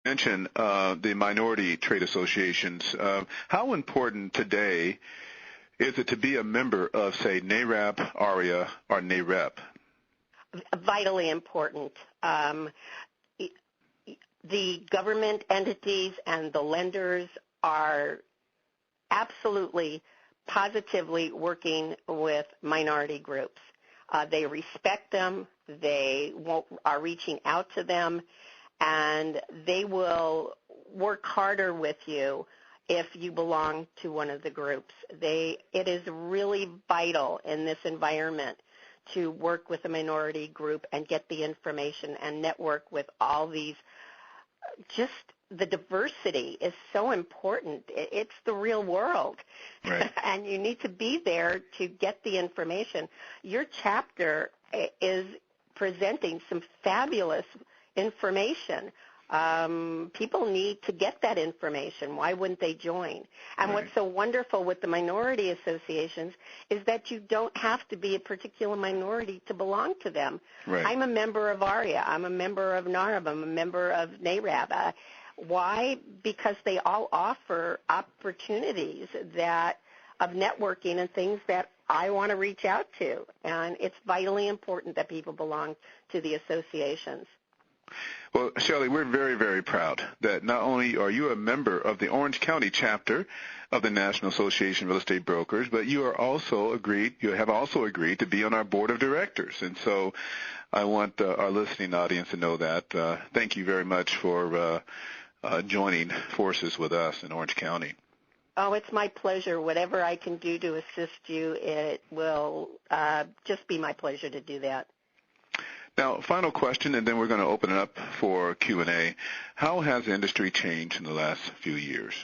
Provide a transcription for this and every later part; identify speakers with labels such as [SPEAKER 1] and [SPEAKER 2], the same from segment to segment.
[SPEAKER 1] mentioned the minority trade associations. How important today is it to be a member of, say, NARAB, ARIA, or NAREP?
[SPEAKER 2] Vitally important. The government entities and the lenders are absolutely, positively working with minority groups. They respect them. They are reaching out to them, and they will work harder with you if you belong to one of the groups. It is really vital in this environment to work with a minority group and get the information and network with all these. Just the diversity is so important. It's the real world.
[SPEAKER 1] Right.
[SPEAKER 2] And you need to be there to get the information. Your chapter is presenting some fabulous information. People need to get that information. Why wouldn't they join? And What's so wonderful with the minority associations is that you don't have to be a particular minority to belong to them.
[SPEAKER 1] Right.
[SPEAKER 2] I'm a member of ARIA. I'm a member of NARAB. I'm a member of NARAB. Why? Because they all offer opportunities of networking and things that I want to reach out to. And it's vitally important that people belong to the associations.
[SPEAKER 1] Well, Shelley, we're very, very proud that not only are you a member of the Orange County chapter of the National Association of Real Estate Brokers, but you have also agreed to be on our board of directors. And so I want our listening audience to know that. Thank you very much for joining forces with us in Orange County.
[SPEAKER 2] Oh, it's my pleasure. Whatever I can do to assist you, it will just be my pleasure to do that.
[SPEAKER 1] Now, final question, and then we're going to open it up for Q&A. How has the industry changed in the last few years?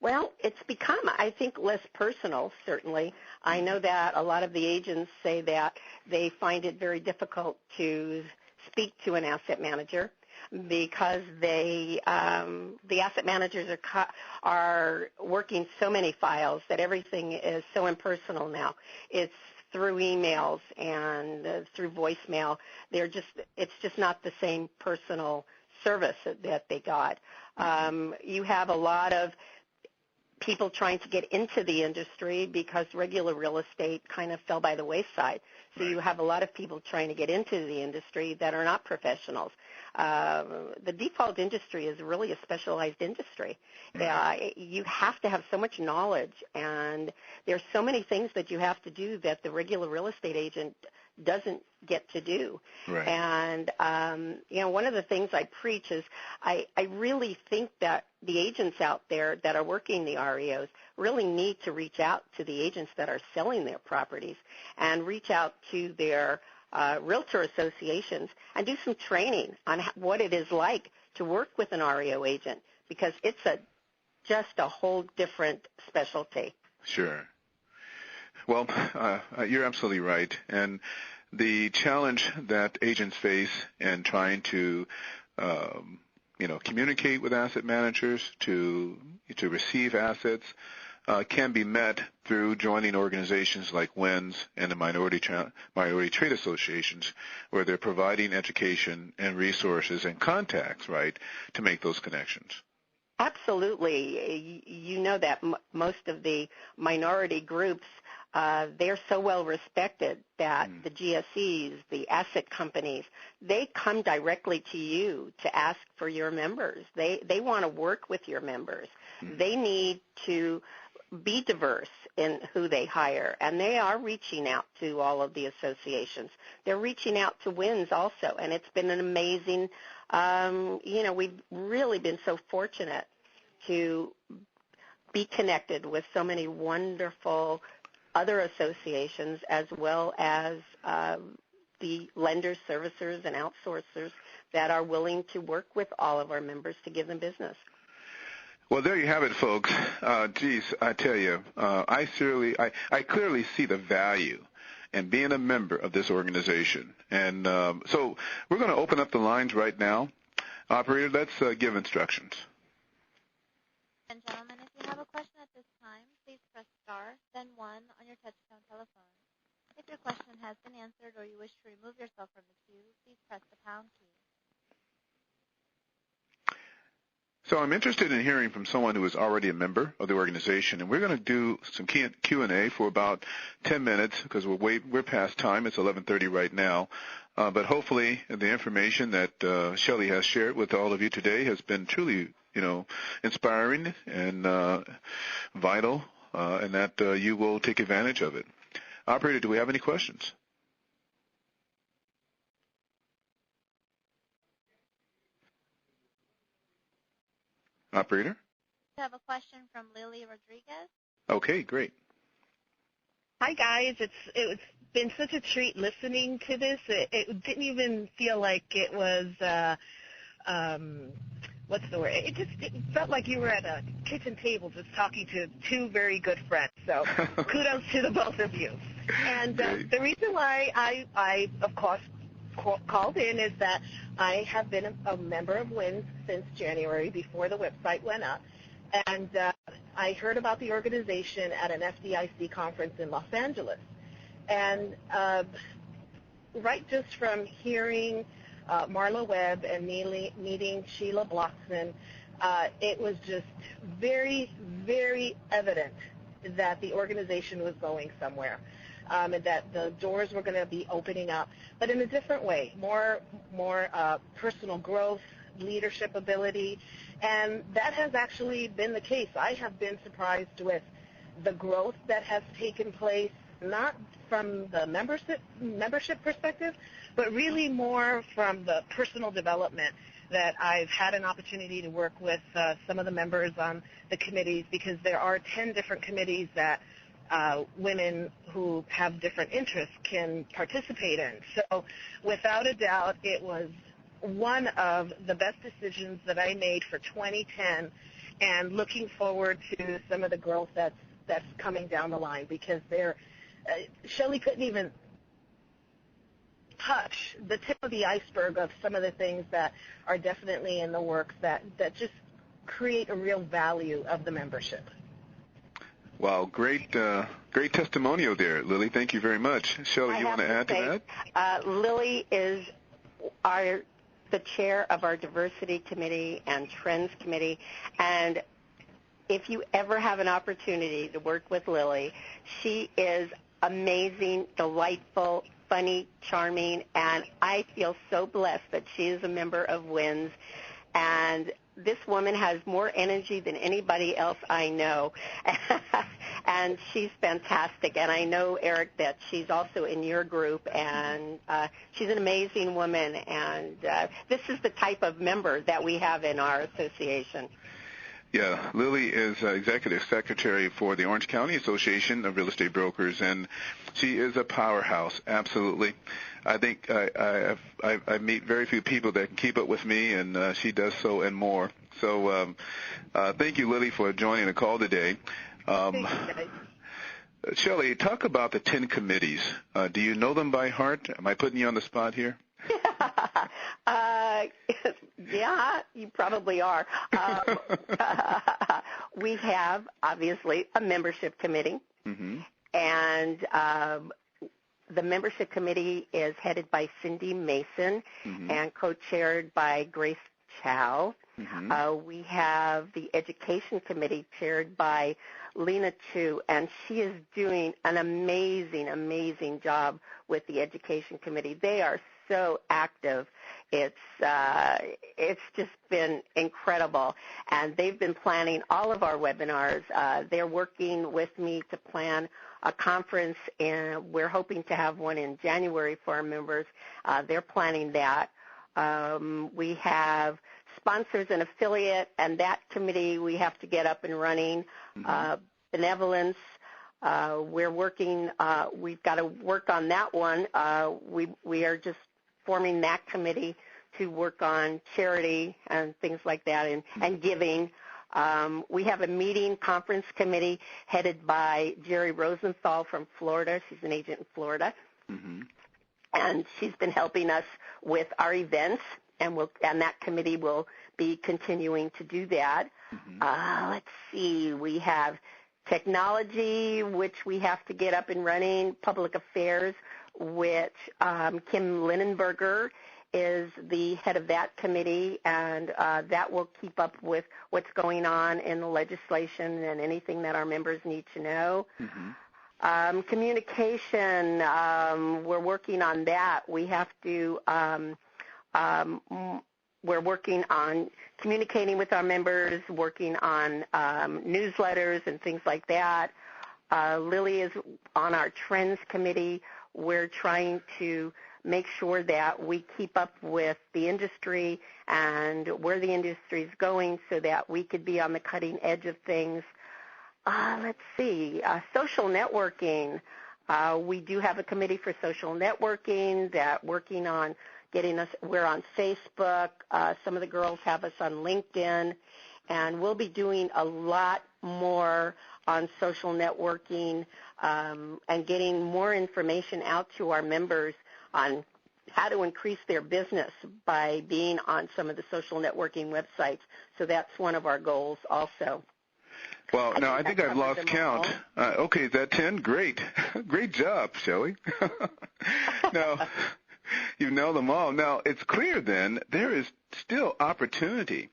[SPEAKER 2] Well, it's become, I think, less personal, certainly. I know that a lot of the agents say that they find it very difficult to speak to an asset manager because the asset managers are working so many files that everything is so impersonal now. It's through emails and through voicemail. It's just not the same personal service that they got. You have a lot of people trying to get into the industry because regular real estate kind of fell by the wayside. So you have a lot of people trying to get into the industry that are not professionals. The default industry is really a specialized industry. You have to have so much knowledge, and there's so many things that you have to do that the regular real estate agent doesn't get to do.
[SPEAKER 1] Right.
[SPEAKER 2] And, one of the things I preach is I really think that the agents out there that are working the REOs really need to reach out to the agents that are selling their properties and reach out to their realtor associations and do some training on what it is like to work with an REO agent, because it's just a whole different specialty.
[SPEAKER 1] Sure. Well, you're absolutely right. And the challenge that agents face in trying to, communicate with asset managers to receive assets can be met through joining organizations like WINS and the minority trade associations, where they're providing education and resources and contacts, right, to make those connections.
[SPEAKER 2] Absolutely. You know that most of the minority groups, they're so well respected that the GSEs, the asset companies, they come directly to you to ask for your members. They want to work with your members. They need to be diverse in who they hire, and they are reaching out to all of the associations. They're reaching out to WINS also, and it's been an amazing, we've really been so fortunate to be connected with so many wonderful other associations, as well as the lenders, servicers, and outsourcers that are willing to work with all of our members to give them business.
[SPEAKER 1] Well, there you have it, folks. Geez, I tell you, I clearly see the value in being a member of this organization. And so we're going to open up the lines right now. Operator, let's give instructions.
[SPEAKER 3] And gentlemen, if you have a question at this time, please press star, then 1 on your touch-tone telephone. If your question has been answered or you wish to remove yourself from the queue, please press the pound key.
[SPEAKER 1] So I'm interested in hearing from someone who is already a member of the organization, and we're going to do some Q&A for about 10 minutes because we're past time. It's 11:30 right now. But hopefully the information that Shelley has shared with all of you today has been truly, inspiring and vital, and that you will take advantage of it. Operator, do we have any questions? Operator?
[SPEAKER 3] We have a question from Lily Rodriguez.
[SPEAKER 1] Okay, great.
[SPEAKER 4] Hi, guys. It's been such a treat listening to this. It didn't even feel like it was, what's the word? It felt like you were at a kitchen table just talking to two very good friends. So kudos to the both of you. And the reason why I, of course, called in is that I have been a member of WINS since January before the website went up. And I heard about the organization at an FDIC conference in Los Angeles. And right just from hearing Marla Webb and meeting Sheila Blockson, it was just very, very evident that the organization was going somewhere, and that the doors were going to be opening up, but in a different way, more personal growth, leadership ability, and that has actually been the case. I have been surprised with the growth that has taken place, not from the membership perspective, but really more from the personal development that I've had an opportunity to work with some of the members on the committees, because there are 10 different committees that women who have different interests can participate in. So without a doubt, it was one of the best decisions that I made for 2010, and looking forward to some of the growth that's coming down the line, because Shelley couldn't even touch the tip of the iceberg of some of the things that are definitely in the works that just create a real value of the membership.
[SPEAKER 1] Wow, great testimonial there, Lily. Thank you very much. Shelley, you want to add to
[SPEAKER 2] that? Lily is the chair of our diversity committee and trends committee, and if you ever have an opportunity to work with Lily, she is amazing, delightful, funny, charming, and I feel so blessed that she is a member of WINS. And this woman has more energy than anybody else I know, and she's fantastic. And I know, Eric, that she's also in your group, and she's an amazing woman, and this is the type of member that we have in our association.
[SPEAKER 1] Yeah, Lily is Executive Secretary for the Orange County Association of Real Estate Brokers, and she is a powerhouse, absolutely. I think I meet very few people that can keep up with me, and she does so and more. So thank you, Lily, for joining the call today. Shelley, talk about the 10 committees. Do you know them by heart? Am I putting you on the spot here?
[SPEAKER 2] Yeah, you probably are. We have, obviously, a membership committee, and the membership committee is headed by Cindy Mason and co-chaired by Grace Chow. We have the education committee chaired by Lena Chu, and she is doing an amazing, amazing job with the education committee. They are so active. It's just been incredible, and they've been planning all of our webinars. They're working with me to plan a conference, and we're hoping to have one in January for our members. They're planning that. We have sponsors and affiliate, and that committee we have to get up and running. Benevolence, we're working. We've got to work on that one. We are just forming that committee to work on charity and things like that, and giving. We have a meeting conference committee headed by Jerry Rosenthal from Florida. She's an agent in Florida. And she's been helping us with our events, and that committee will be continuing to do that. Let's see. We have technology, which we have to get up and running, public affairs, which Kim Linenberger is the head of that committee, and that will keep up with what's going on in the legislation and anything that our members need to know. Mm-hmm. Communication, we're working on that. We have to, we're working on communicating with our members, working on newsletters and things like that. Lily is on our Trends Committee. We're trying to make sure that we keep up with the industry and where the industry is going so that we could be on the cutting edge of things. Let's see, social networking. We do have a committee for social networking that working on getting us, we're on Facebook. Some of the girls have us on LinkedIn, and we'll be doing a lot more on social networking and getting more information out to our members on how to increase their business by being on some of the social networking websites. So that's one of our goals also.
[SPEAKER 1] Well, now I think I've lost count. Okay, is that 10? Great. Great job, Shelley. Now, you know them all. Now, it's clear then there is still opportunity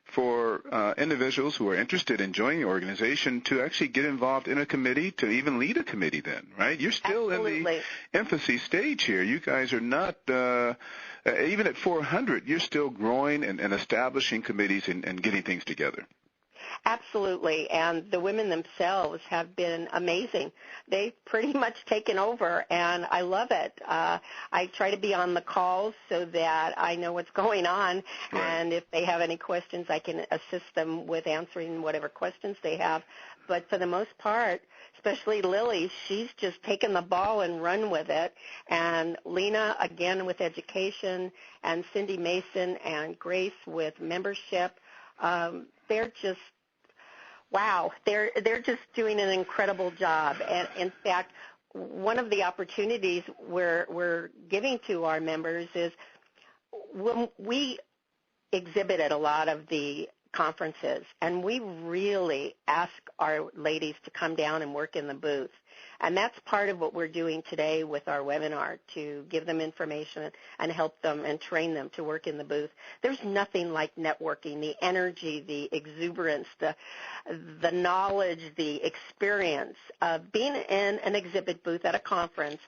[SPEAKER 1] for individuals who are interested in joining the organization to actually get involved in a committee, to even lead a committee then, right? You're still
[SPEAKER 2] Absolutely.
[SPEAKER 1] in the infancy stage here. You guys are not, even at 400, you're still growing and establishing committees and getting things together.
[SPEAKER 2] Absolutely, and the women themselves have been amazing. They've pretty much taken over, and I love it. I try to be on the calls so that I know what's going on, right. And if they have any questions, I can assist them with answering whatever questions they have. But for the most part, especially Lily, she's just taken the ball and run with it. And Lena, again, with education, and Cindy Mason and Grace with membership, they're just, wow, they're just doing an incredible job. And in fact, one of the opportunities we're giving to our members is when we exhibit at a lot of the conferences, and we really ask our ladies to come down and work in the booth. And that's part of what we're doing today with our webinar, to give them information and help them and train them to work in the booth. There's nothing like networking, the energy, the exuberance, the knowledge, the experience of being in an exhibit booth at a conference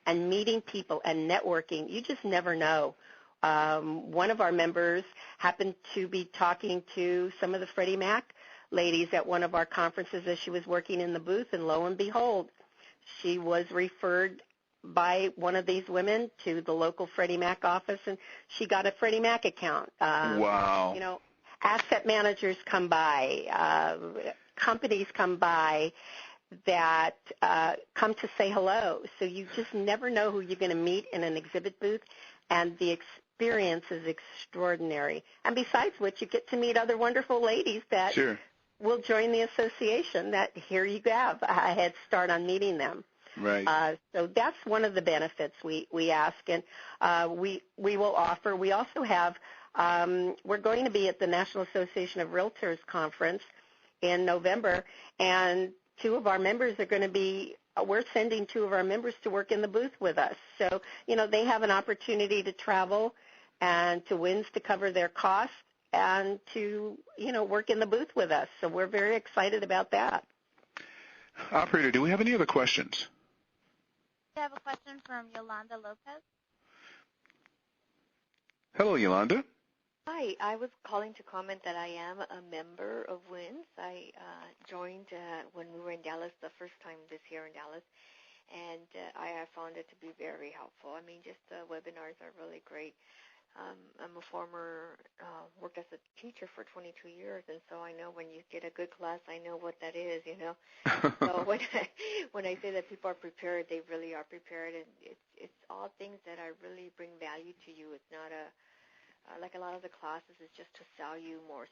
[SPEAKER 2] and meeting people and networking. You just never know. One of our members happened to be talking to some of the Freddie Mac ladies at one of our conferences as she was working in the booth, and lo and behold, she was referred by one of these women to the local Freddie Mac office, and she got a Freddie Mac account.
[SPEAKER 1] Wow.
[SPEAKER 2] You know, asset managers come by, companies come by that come to say hello. So you just never know who you're going to meet in an exhibit booth, and the experience is extraordinary. And besides which, you get to meet other wonderful ladies that
[SPEAKER 1] Sure. will
[SPEAKER 2] join the association. That here you have a head start on meeting them.
[SPEAKER 1] Right.
[SPEAKER 2] So that's one of the benefits we ask, and we will offer. We also have, we're going to be at the National Association of Realtors Conference in November, and two of our members are going to be, we're sending two of our members to work in the booth with us. So, you know, they have an opportunity to travel and to wins to cover their costs and to, you know, work in the booth with us. So we're very excited about that.
[SPEAKER 1] Operator, do we have any other questions?
[SPEAKER 3] We have a question from Yolanda Lopez.
[SPEAKER 1] Hello, Yolanda.
[SPEAKER 5] Hi, I was calling to comment that I am a member of WINS. I joined when we were in Dallas the first time this year in Dallas, and I have found it to be very helpful. I mean, just the webinars are really great. I'm a former, worked as a teacher for 22 years, and so I know when you get a good class, I know what that is, you know. So when I say that people are prepared, they really are prepared, and it's all things that are really bring value to you. It's not like a lot of the classes is just to sell you more